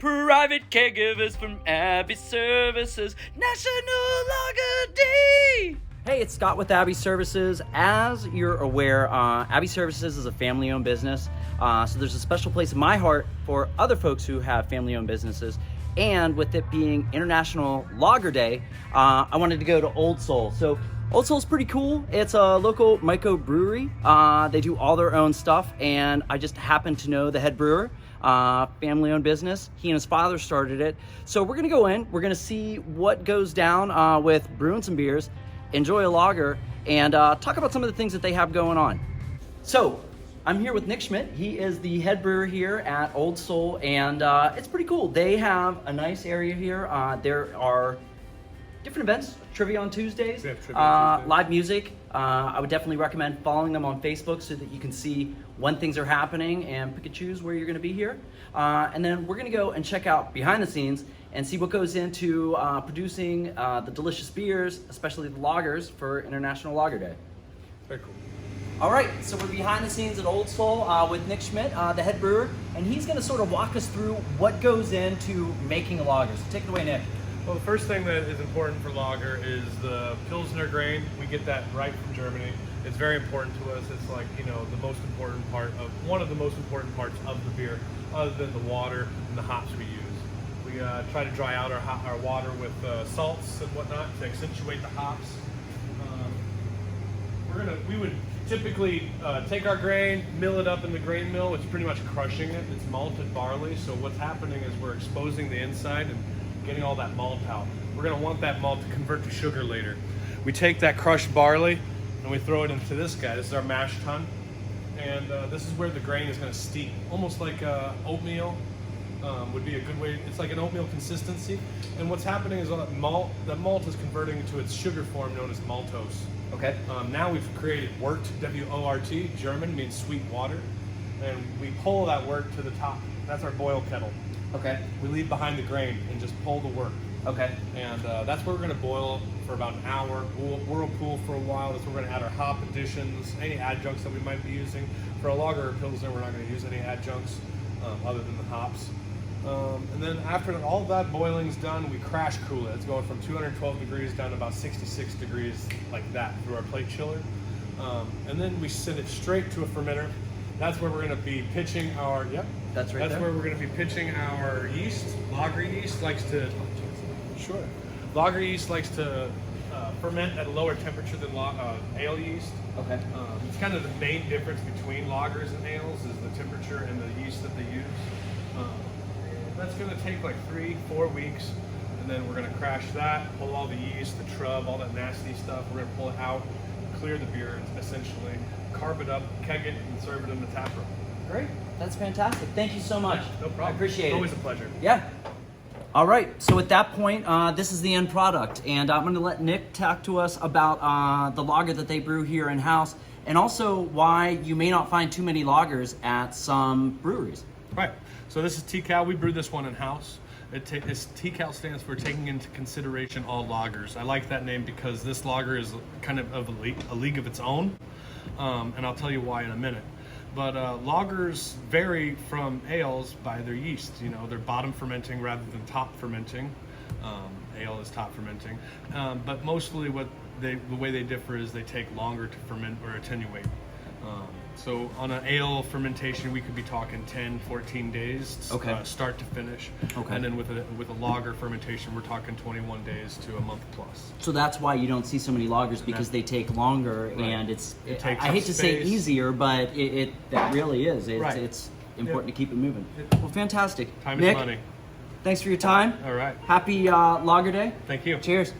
Private caregivers from Abbey Services, National Lager Day. Hey, it's Scott with Abbey Services. As you're aware, Abbey Services is a family-owned business. So there's a special place in my heart for other folks who have family-owned businesses. And with it being International Lager Day, I wanted to go to Old Soul. So Old Soul's pretty cool. It's a local micro brewery. They do all their own stuff, and I just happen to know the head brewer. Family-owned business. He and his father started it. So we're gonna go in. We're gonna see what goes down with brewing some beers, enjoy a lager, and talk about some of the things that they have going on. So I'm here with Nick Schmidt. He is the head brewer here at Old Soul, and it's pretty cool. They have a nice area here. There are different events, trivia on Tuesdays, live music. I would definitely recommend following them on Facebook so that you can see when things are happening and pick and choose where you're gonna be here. And then we're gonna go and check out behind the scenes and see what goes into producing the delicious beers, especially the lagers for International Lager Day. Very cool. All right, so we're behind the scenes at Old Soul with Nick Schmidt, the head brewer, and he's gonna sort of walk us through what goes into making a lager. So take it away, Nick. Well, the first thing that is important for lager is the Pilsner grain. We get that right from Germany. It's very important to us. It's like, you know, the most important part of, one of the most important parts of the beer, other than the water and the hops we use. We try to dry out our water with salts and whatnot to accentuate the hops. We would typically take our grain, mill it up in the grain mill. It's pretty much crushing it. It's malted barley. So what's happening is we're exposing the inside and getting all that malt out. We're gonna want that malt to convert to sugar later. We take that crushed barley and we throw it into this guy. This is our mash tun. And this is where the grain is gonna steep. Almost like oatmeal would be a good way. It's like an oatmeal consistency. And what's happening is that malt is converting into its sugar form known as maltose. Okay. Now we've created wort, W-O-R-T, German, means sweet water. And we pull that wort to the top. That's our boil kettle. Okay. We leave behind the grain and just pull the wort. Okay. And that's where we're going to boil for about an hour. We'll whirlpool for a while. That's where we're going to add our hop additions, any adjuncts that we might be using. For a lager or pilsner, we're not going to use any adjuncts other than the hops. And then after all that boiling's done, we crash cool it. It's going from 212 degrees down to about 66 degrees, like that, through our plate chiller. And then we send it straight to a fermenter. That's where we're going to be pitching our, That's right. That's where we're going to be pitching our yeast. Lager yeast likes to, Lager yeast likes to ferment at a lower temperature than ale yeast. Okay. It's kind of the main difference between lagers and ales is the temperature and the yeast that they use. That's going to take like 3-4 weeks, and then we're going to crash that, pull all the yeast, the trub, all that nasty stuff. We're going to pull it out, clear the beer, essentially, carb it up, keg it, and serve it in the tap room. Great. That's fantastic. Thank you so much. No problem. I appreciate it. Always a pleasure. Yeah. All right. So at that point, this is the end product, and I'm going to let Nick talk to us about the lager that they brew here in house, and also why you may not find too many lagers at some breweries. Right. So this is TCAL. We brew this one in house. TCAL stands for taking into consideration all lagers. I like that name because this lager is kind of a league of its own, and I'll tell you why in a minute. But lagers vary from ales by their yeast. You know, they're bottom fermenting rather than top fermenting. Ale is top fermenting, but mostly the way they differ is they take longer to ferment or attenuate. So on an ale fermentation, we could be talking 10-14 days, start to finish. Okay. And then with a lager fermentation, we're talking 21 days to a month plus. So that's why you don't see so many lagers, because they take longer, right. And I hate to say easier, but that really is. It's important to keep it moving. Well, fantastic. Time Nick, is money. Thanks for your time. All right. Happy Lager Day. Thank you. Cheers.